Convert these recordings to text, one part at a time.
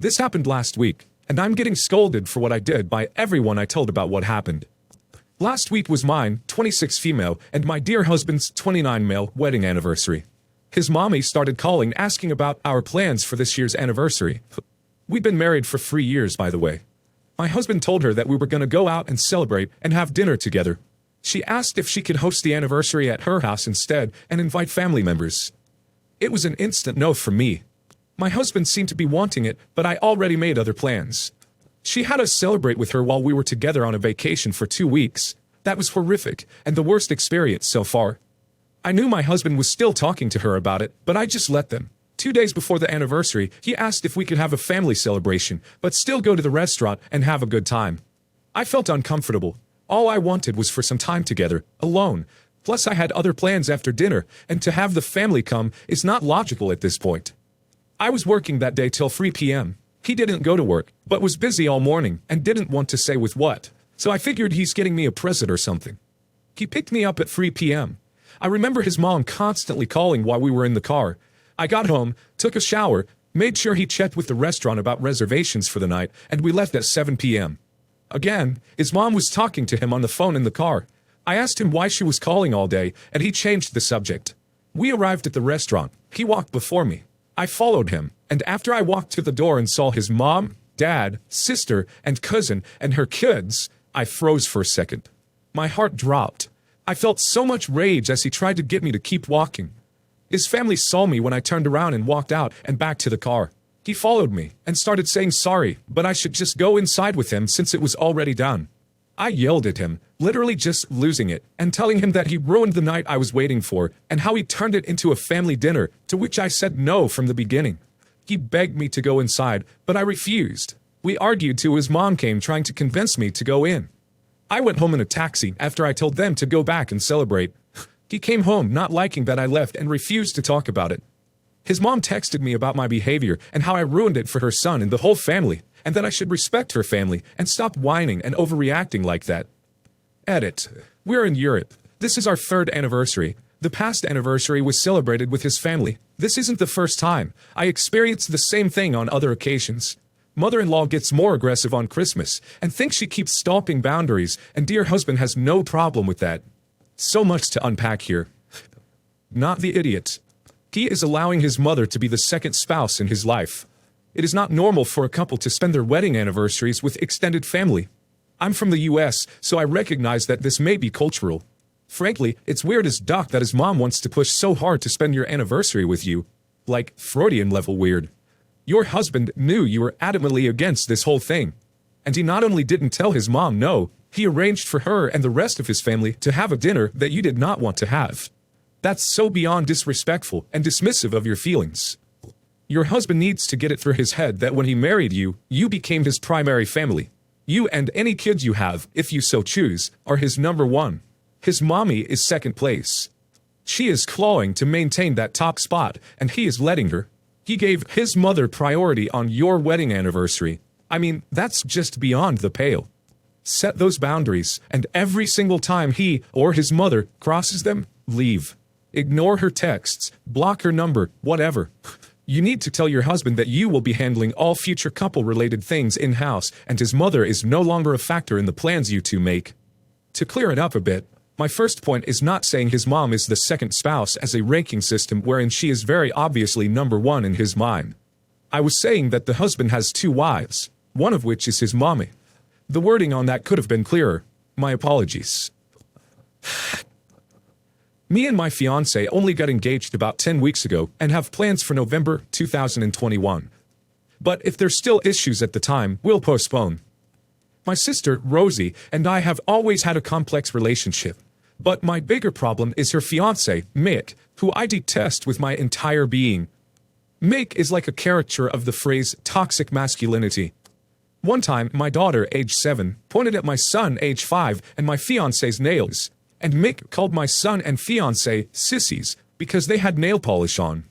This happened last week, and I'm getting scolded for what I did by everyone I told about what happened. Last week was mine, 26 female, and my dear husband's 29 male wedding anniversary. His mommy started calling asking about our plans for this year's anniversary. We'd been married for 3 years, by the way. My husband told her that we were going to go out and celebrate and have dinner together. She asked if she could host the anniversary at her house instead and invite family members. It was an instant no from me. My husband seemed to be wanting it, but I already made other plans. She had us celebrate with her while we were together on a vacation for 2 weeks. That was horrific, and the worst experience so far. I knew my husband was still talking to her about it, but I just let them. 2 days before the anniversary, he asked if we could have a family celebration, but still go to the restaurant and have a good time. I felt uncomfortable. All I wanted was for some time together, alone. Plus I had other plans after dinner, and to have the family come is not logical at this point. I was working that day till 3 p.m. He didn't go to work, but was busy all morning and didn't want to say with what, so I figured he's getting me a present or something. He picked me up at 3 p.m. I remember his mom constantly calling while we were in the car. I got home, took a shower, made sure he checked with the restaurant about reservations for the night, and we left at 7 p.m. Again, his mom was talking to him on the phone in the car. I asked him why she was calling all day, and he changed the subject. We arrived at the restaurant. He walked before me. I followed him, and after I walked to the door and saw his mom, dad, sister, and cousin, and her kids, I froze for a second. My heart dropped. I felt so much rage as he tried to get me to keep walking. His family saw me when I turned around and walked out and back to the car. He followed me and started saying sorry, but I should just go inside with him since it was already done. I yelled at him, literally just losing it, and telling him that he ruined the night I was waiting for and how he turned it into a family dinner, to which I said no from the beginning. He begged me to go inside, but I refused. We argued till his mom came trying to convince me to go in. I went home in a taxi after I told them to go back and celebrate. He came home not liking that I left and refused to talk about it. His mom texted me about my behavior and how I ruined it for her son and the whole family, and that I should respect her family and stop whining and overreacting like that. Edit. We're in Europe. This is our 3rd anniversary. The past anniversary was celebrated with his family. This isn't the first time. I experienced the same thing on other occasions. Mother-in-law gets more aggressive on Christmas and thinks she keeps stopping boundaries, and dear husband has no problem with that. So much to unpack here. Not the idiot. He is allowing his mother to be the second spouse in his life. It is not normal for a couple to spend their wedding anniversaries with extended family. I'm from the US, so I recognize that this may be cultural. Frankly, it's weird as duck that his mom wants to push so hard to spend your anniversary with you. Like, Freudian level weird. Your husband knew you were adamantly against this whole thing. And he not only didn't tell his mom no, he arranged for her and the rest of his family to have a dinner that you did not want to have. That's so beyond disrespectful and dismissive of your feelings. Your husband needs to get it through his head that when he married you, you became his primary family. You and any kids you have, if you so choose, are his number one. His mommy is second place. She is clawing to maintain that top spot, and he is letting her. He gave his mother priority on your wedding anniversary. I mean, that's just beyond the pale. Set those boundaries, and every single time he or his mother crosses them, leave. Ignore her texts, block her number, whatever. You need to tell your husband that you will be handling all future couple-related things in-house, and his mother is no longer a factor in the plans you two make. To clear it up a bit, my first point is not saying his mom is the second spouse as a ranking system wherein she is very obviously number one in his mind. I was saying that the husband has 2 wives, one of which is his mommy. The wording on that could have been clearer. My apologies. Me and my fiancé only got engaged about 10 weeks ago and have plans for November 2021. But if there's still issues at the time, we'll postpone. My sister, Rosie, and I have always had a complex relationship. But my bigger problem is her fiancé, Mick, who I detest with my entire being. Mick is like a caricature of the phrase toxic masculinity. One time, my daughter, age 7, pointed at my son, age 5, and my fiancé's nails, and Mick called my son and fiancé sissies because they had nail polish on.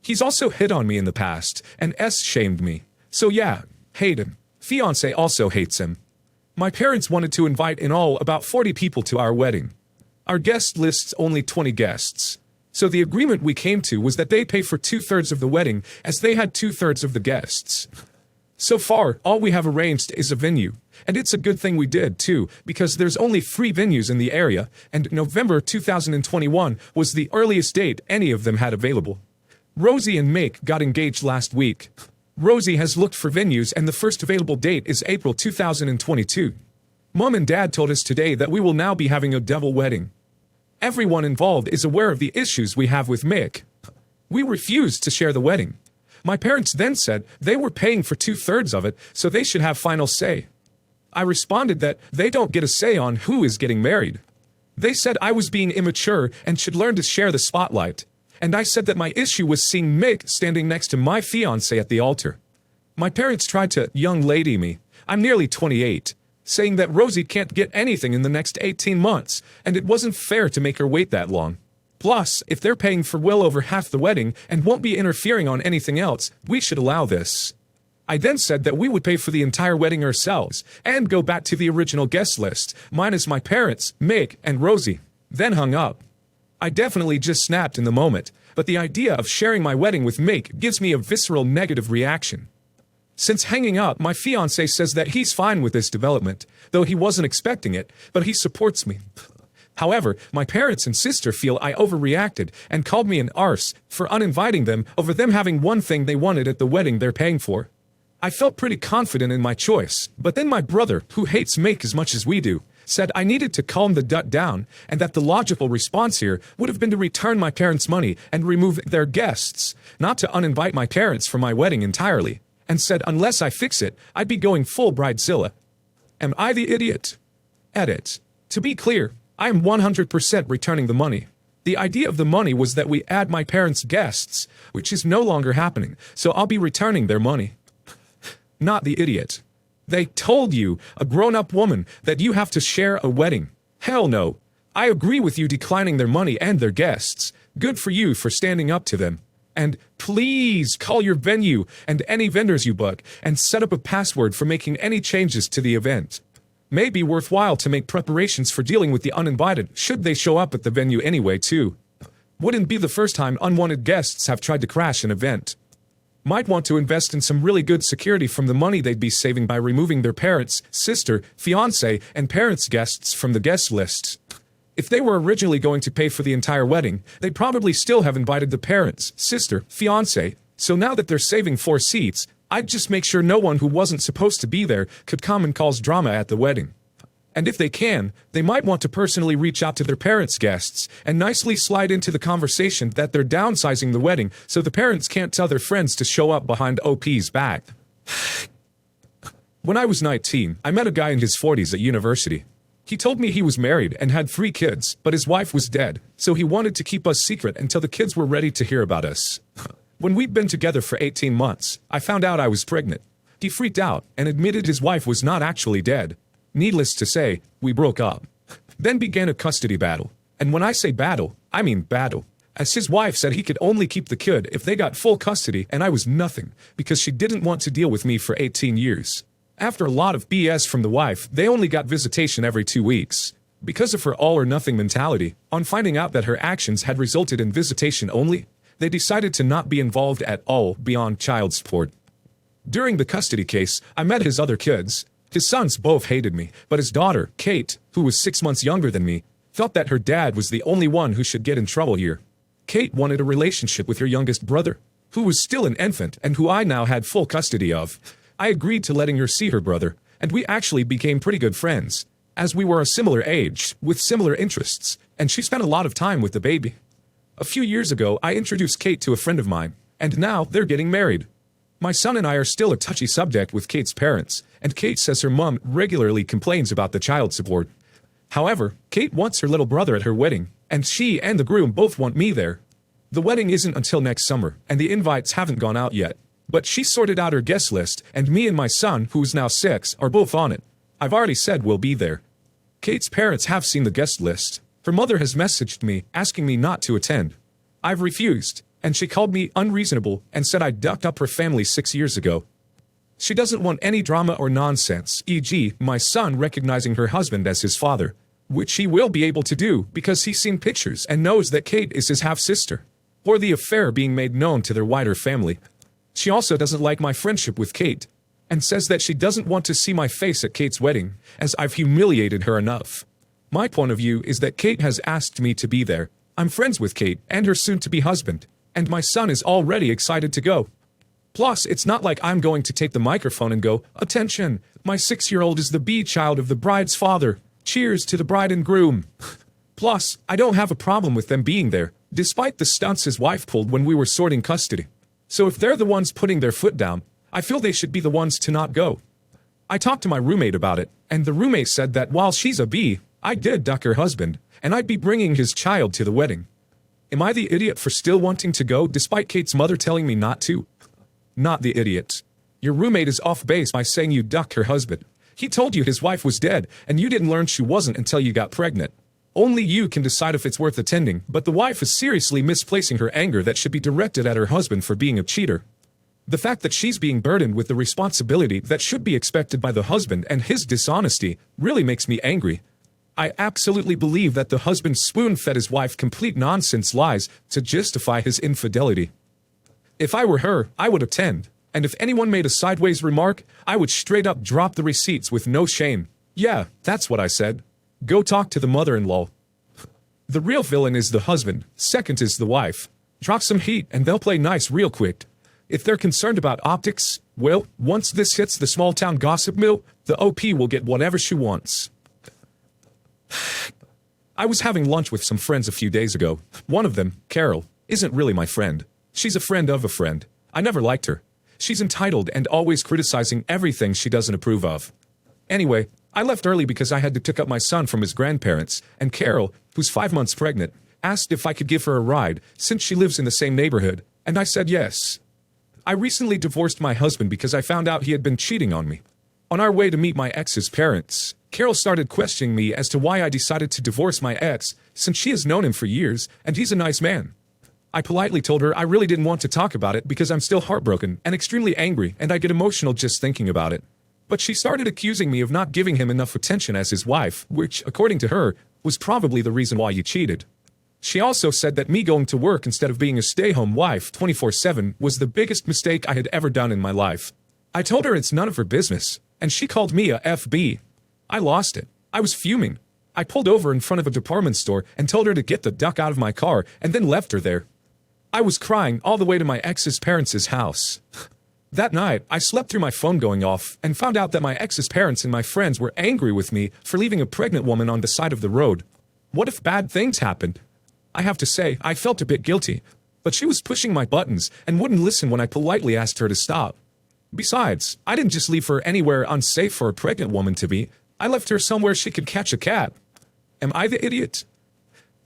He's also hit on me in the past, and S-shamed me. So yeah, hate him. Fiancé also hates him. My parents wanted to invite in all about 40 people to our wedding. Our guest lists only 20 guests. So the agreement we came to was that they pay for 2/3 of the wedding as they had 2/3 of the guests. So far, all we have arranged is a venue. And it's a good thing we did, too, because there's only 3 venues in the area, and November 2021 was the earliest date any of them had available. Rosie and Make got engaged last week. Rosie has looked for venues and the first available date is April 2022. Mom and Dad told us today that we will now be having a double wedding. Everyone involved is aware of the issues we have with Mick. We refused to share the wedding. My parents then said they were paying for 2/3 of it, so they should have final say. I responded that they don't get a say on who is getting married. They said I was being immature and should learn to share the spotlight. And I said that my issue was seeing Mick standing next to my fiancé at the altar. My parents tried to young lady me. I'm nearly 28. Saying that Rosie can't get anything in the next 18 months, and it wasn't fair to make her wait that long. Plus, if they're paying for well over half the wedding and won't be interfering on anything else, we should allow this. I then said that we would pay for the entire wedding ourselves, and go back to the original guest list, minus my parents, Mick, and Rosie. Then hung up. I definitely just snapped in the moment, but the idea of sharing my wedding with Mick gives me a visceral negative reaction. Since hanging up, my fiancé says that he's fine with this development, though he wasn't expecting it, but he supports me. However, my parents and sister feel I overreacted and called me an arse for uninviting them over them having one thing they wanted at the wedding they're paying for. I felt pretty confident in my choice, but then my brother, who hates Mick as much as we do, said I needed to calm the dut down and that the logical response here would have been to return my parents' money and remove their guests, not to uninvite my parents for my wedding entirely, and said unless I fix it, I'd be going full bridezilla. Am I the idiot? Edit. To be clear, I am 100% returning the money. The idea of the money was that we add my parents' guests, which is no longer happening, so I'll be returning their money. Not the idiot. They told you, a grown-up woman, that you have to share a wedding. Hell no. I agree with you declining their money and their guests. Good for you for standing up to them. And please call your venue and any vendors you book and set up a password for making any changes to the event. May be worthwhile to make preparations for dealing with the uninvited should they show up at the venue anyway too. Wouldn't be the first time unwanted guests have tried to crash an event. Might want to invest in some really good security from the money they'd be saving by removing their parents, sister, fiancé, and parents' guests from the guest lists. If they were originally going to pay for the entire wedding, they'd probably still have invited the parents, sister, fiancé, so now that they're saving 4 seats, I'd just make sure no one who wasn't supposed to be there could come and cause drama at the wedding. And if they can, they might want to personally reach out to their parents' guests and nicely slide into the conversation that they're downsizing the wedding so the parents can't tell their friends to show up behind OP's back. When I was 19, I met a guy in his 40s at university. He told me he was married and had 3 kids, but his wife was dead, so he wanted to keep us secret until the kids were ready to hear about us. When we'd been together for 18 months, I found out I was pregnant. He freaked out and admitted his wife was not actually dead. Needless to say, we broke up. Then began a custody battle. And when I say battle, I mean battle. As his wife said he could only keep the kid if they got full custody and I was nothing, because she didn't want to deal with me for 18 years. After a lot of BS from the wife, they only got visitation every 2 weeks. Because of her all-or-nothing mentality, on finding out that her actions had resulted in visitation only, they decided to not be involved at all beyond child support. During the custody case, I met his other kids. His sons both hated me, but his daughter, Kate, who was 6 months younger than me, felt that her dad was the only one who should get in trouble here. Kate wanted a relationship with her youngest brother, who was still an infant and who I now had full custody of. I agreed to letting her see her brother, and we actually became pretty good friends, as we were a similar age, with similar interests, and she spent a lot of time with the baby. A few years ago, I introduced Kate to a friend of mine, and now they're getting married. My son and I are still a touchy subject with Kate's parents, and Kate says her mom regularly complains about the child support. However, Kate wants her little brother at her wedding, and she and the groom both want me there. The wedding isn't until next summer, and the invites haven't gone out yet. But she sorted out her guest list, and me and my son, who is now 6, are both on it. I've already said we'll be there. Kate's parents have seen the guest list. Her mother has messaged me, asking me not to attend. I've refused, and she called me unreasonable and said I ducked up her family 6 years ago. She doesn't want any drama or nonsense, e.g., my son recognizing her husband as his father, which he will be able to do because he's seen pictures and knows that Kate is his half-sister, or the affair being made known to their wider family. She also doesn't like my friendship with Kate. and says that she doesn't want to see my face at Kate's wedding, as I've humiliated her enough. My point of view is that Kate has asked me to be there. I'm friends with Kate and her soon-to-be husband, and my son is already excited to go. Plus, it's not like I'm going to take the microphone and go, "Attention, my 6-year-old is the B-child of the bride's father. Cheers to the bride and groom." Plus, I don't have a problem with them being there, despite the stunts his wife pulled when we were sorting custody. So if they're the ones putting their foot down, I feel they should be the ones to not go. I talked to my roommate about it, and the roommate said that while she's a B, I did duck her husband, and I'd be bringing his child to the wedding. Am I the idiot for still wanting to go despite Kate's mother telling me not to? Not the idiot. Your roommate is off base by saying you ducked her husband. He told you his wife was dead, and you didn't learn she wasn't until you got pregnant. Only you can decide if it's worth attending, but the wife is seriously misplacing her anger that should be directed at her husband for being a cheater. The fact that she's being burdened with the responsibility that should be expected by the husband and his dishonesty really makes me angry. I absolutely believe that the husband spoon-fed his wife complete nonsense lies to justify his infidelity. If I were her, I would attend, and if anyone made a sideways remark, I would straight up drop the receipts with no shame. Yeah, that's what I said. Go talk to the mother-in-law. The real villain is the husband, second is the wife. Drop some heat and they'll play nice real quick. If they're concerned about optics, well, once this hits the small-town gossip mill, the OP will get whatever she wants. I was having lunch with some friends a few days ago. One of them, Carol, isn't really my friend. She's a friend of a friend. I never liked her. She's entitled and always criticizing everything she doesn't approve of. Anyway, I left early because I had to pick up my son from his grandparents, and Carol, who's 5 months pregnant, asked if I could give her a ride since she lives in the same neighborhood, and I said yes. I recently divorced my husband because I found out he had been cheating on me. On our way to meet my ex's parents, Carol started questioning me as to why I decided to divorce my ex, since she has known him for years, and he's a nice man. I politely told her I really didn't want to talk about it because I'm still heartbroken and extremely angry, and I get emotional just thinking about it. But she started accusing me of not giving him enough attention as his wife, which, according to her, was probably the reason why you cheated. She also said that me going to work instead of being a stay-home wife 24/7 was the biggest mistake I had ever done in my life. I told her it's none of her business, and she called me a FB. I lost it. I was fuming. I pulled over in front of a department store and told her to get the duck out of my car and then left her there. I was crying all the way to my ex's parents' house. That night, I slept through my phone going off and found out that my ex's parents and my friends were angry with me for leaving a pregnant woman on the side of the road. What if bad things happened? I have to say, I felt a bit guilty, but she was pushing my buttons and wouldn't listen when I politely asked her to stop. Besides, I didn't just leave her anywhere unsafe for a pregnant woman to be. I left her somewhere she could catch a cat. Am I the idiot?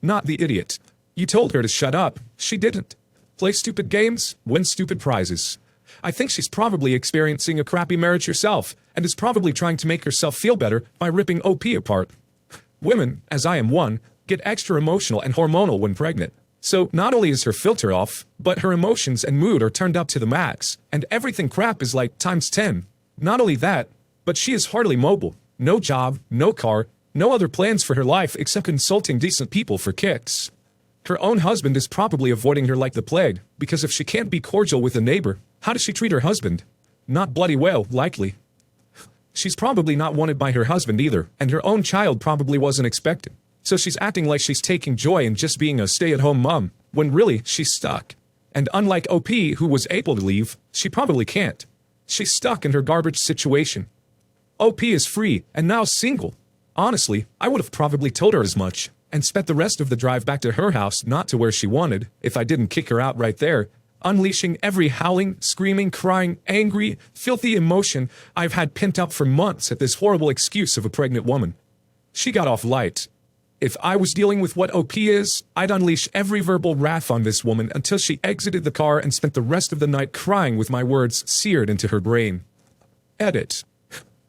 Not the idiot. You told her to shut up. She didn't. Play stupid games, win stupid prizes. I think she's probably experiencing a crappy marriage herself, and is probably trying to make herself feel better by ripping OP apart. Women, as I am one, get extra emotional and hormonal when pregnant. So not only is her filter off, but her emotions and mood are turned up to the max, and everything crap is like times 10. Not only that, but she is hardly mobile. No job, no car, no other plans for her life except consulting decent people for kicks. Her own husband is probably avoiding her like the plague, because if she can't be cordial with a neighbor, how does she treat her husband? Not bloody well, likely. She's probably not wanted by her husband either, and her own child probably wasn't expected. So she's acting like she's taking joy in just being a stay-at-home mom, when really she's stuck. And unlike OP, who was able to leave, she probably can't. She's stuck in her garbage situation. OP is free, and now single. Honestly, I would have probably told her as much, and spent the rest of the drive back to her house, not to where she wanted, if I didn't kick her out right there, unleashing every howling, screaming, crying, angry, filthy emotion I've had pent up for months at this horrible excuse of a pregnant woman. She got off light. If I was dealing with what OP is, I'd unleash every verbal wrath on this woman until she exited the car and spent the rest of the night crying with my words seared into her brain. Edit.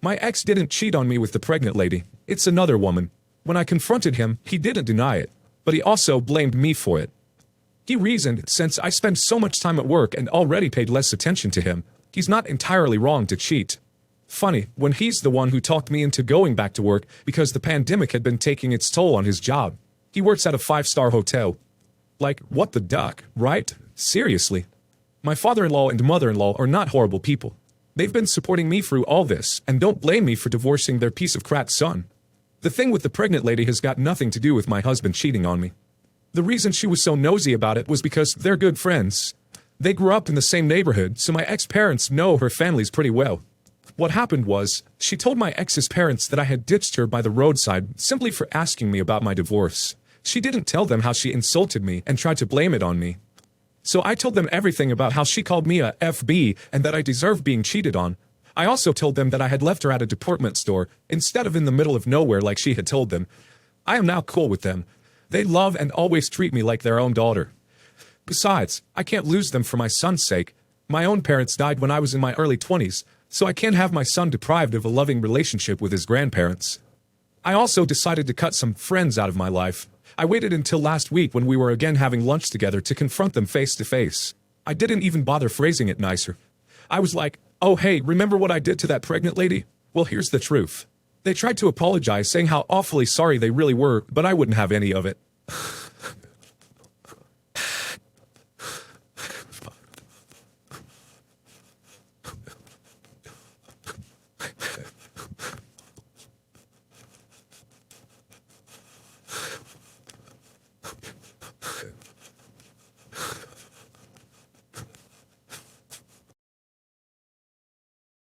My ex didn't cheat on me with the pregnant lady. It's another woman. When I confronted him, he didn't deny it, but he also blamed me for it. He reasoned, since I spend so much time at work and already paid less attention to him, he's not entirely wrong to cheat. Funny, when he's the one who talked me into going back to work because the pandemic had been taking its toll on his job. He works at a 5-star hotel. Like, what the duck, right? Seriously. My father-in-law and mother-in-law are not horrible people. They've been supporting me through all this, and don't blame me for divorcing their piece of crap son. The thing with the pregnant lady has got nothing to do with my husband cheating on me. The reason she was so nosy about it was because they're good friends. They grew up in the same neighborhood, so my ex-parents know her families pretty well. What happened was, she told my ex's parents that I had ditched her by the roadside simply for asking me about my divorce. She didn't tell them how she insulted me and tried to blame it on me. So I told them everything about how she called me a FB and that I deserved being cheated on. I also told them that I had left her at a department store instead of in the middle of nowhere like she had told them. I am now cool with them. They love and always treat me like their own daughter. Besides, I can't lose them for my son's sake. My own parents died when I was in my early 20s, so I can't have my son deprived of a loving relationship with his grandparents. I also decided to cut some friends out of my life. I waited until last week when we were again having lunch together to confront them face to face. I didn't even bother phrasing it nicer. I was like, "Oh hey, remember what I did to that pregnant lady? Well, here's the truth." They tried to apologize, saying how awfully sorry they really were, but I wouldn't have any of it.